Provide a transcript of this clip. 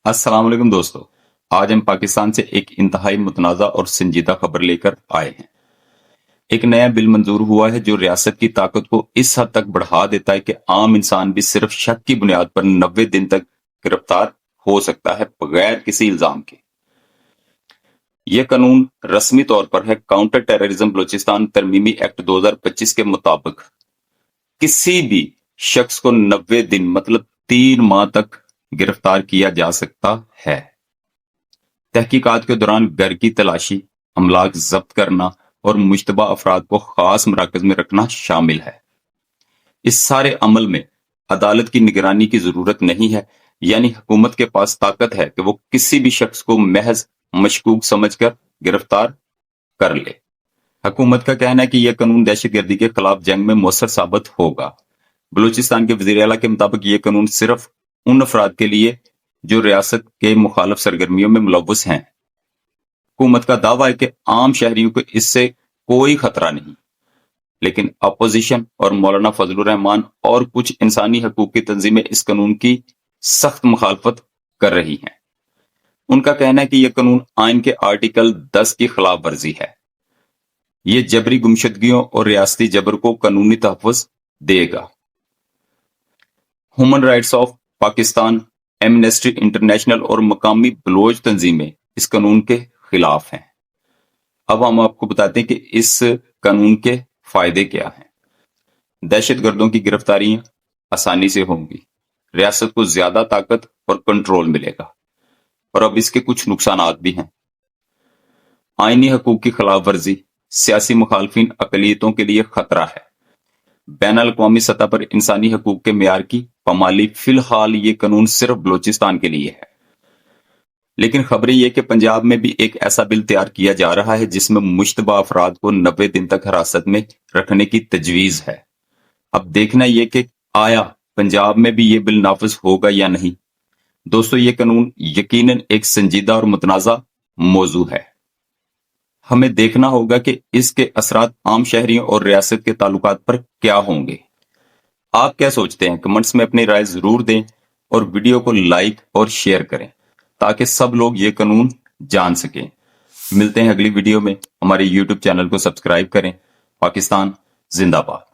अस्सलाम वालेकुम दोस्तों। आज हम पाकिस्तान से एक इंतहाई मुतनाज़ा और संजीदा खबर लेकर आए हैं। एक नया बिल मंजूर हुआ है जो रियासत की ताकत को इस हद तक बढ़ा देता है कि आम इंसान भी सिर्फ शक की बुनियाद पर 90 दिन तक गिरफ्तार हो सकता है बगैर किसी इल्जाम के। यह कानून रस्मी तौर पर है काउंटर टेररिज्म बलूचिस्तान तरमीमी एक्ट 2025 के मुताबिक किसी भी शख्स को 90 दिन मतलब 3 माह तक गिरफ्तार किया जा सकता है। तहकीकात के दौरान घर की तलाशी, अमलाक जब्त करना और मुश्तबा अफराद को खास मराकज में रखना शामिल है। इस सारे अमल में अदालत की निगरानी की जरूरत नहीं है, यानी हुकूमत के पास ताकत है कि वो किसी भी शख्स को महज मशकूक समझकर गिरफ्तार कर ले। हुकूमत का कहना है कि यह कानून दहशतगर्दी के खिलाफ जंग में मौसर साबित होगा। बलूचिस्तान के वजीर आला के मुताबिक यह कानून सिर्फ उन अफराद के लिए जो रियासत के मुखालिफ सरगर्मियों में मुलव्वस हैं। हुकूमत का दावा है कि आम शहरियों को इससे कोई खतरा नहीं, लेकिन अपोजिशन और मौलाना फजलुर रहमान और कुछ इंसानी हकूक की तंजीमें इस कानून की सख्त मुखालफत कर रही हैं। उनका कहना है कि यह कानून आइन के आर्टिकल 10 की खिलाफ वर्जी है। ये जबरी गुमशुदगियों और रियासती जबर को कानूनी तहफ़्फ़ुज़ देगा। Human rights of Pakistan, amnesty international और मकामी बलोच तंजीमें इस कानून के खिलाफ हैं। अब हम आपको बताते हैं कि इस कानून के फायदे क्या हैं। दहशतगर्दों की गिरफ्तारियां आसानी से होंगी, रियासत को ज्यादा ताकत और कंट्रोल मिलेगा। और अब इसके कुछ नुकसानात भी हैं। आईनी हकूक की खिलाफ वर्जी सियासी मुखालफिन अकलियतों के लिए खतरा है। बैनुल अक़वामी सतह पर इंसानी हकूक के मेयार की पामाली फिलहाल ये कानून सिर्फ बलूचिस्तान के लिए है, लेकिन खबरें ये कि पंजाब में भी एक ऐसा बिल तैयार किया जा रहा है जिसमें मुश्तबा अफराद को 90 दिन तक हिरासत में रखने की तजवीज है। अब देखना यह कि आया पंजाब में भी ये बिल नाफिज होगा या नहीं। दोस्तों, ये कानून यकीनन एक संजीदा और मुतनाज़ा मौजू है। हमें देखना होगा कि इसके असरात आम शहरियों और रियासत के ताल्लुकात पर क्या होंगे। आप क्या सोचते हैं? कमेंट्स में अपनी राय जरूर दें और वीडियो को लाइक और शेयर करें ताकि सब लोग ये कानून जान सकें। मिलते हैं अगली वीडियो में। हमारे YouTube चैनल को सब्सक्राइब करें। पाकिस्तान जिंदाबाद।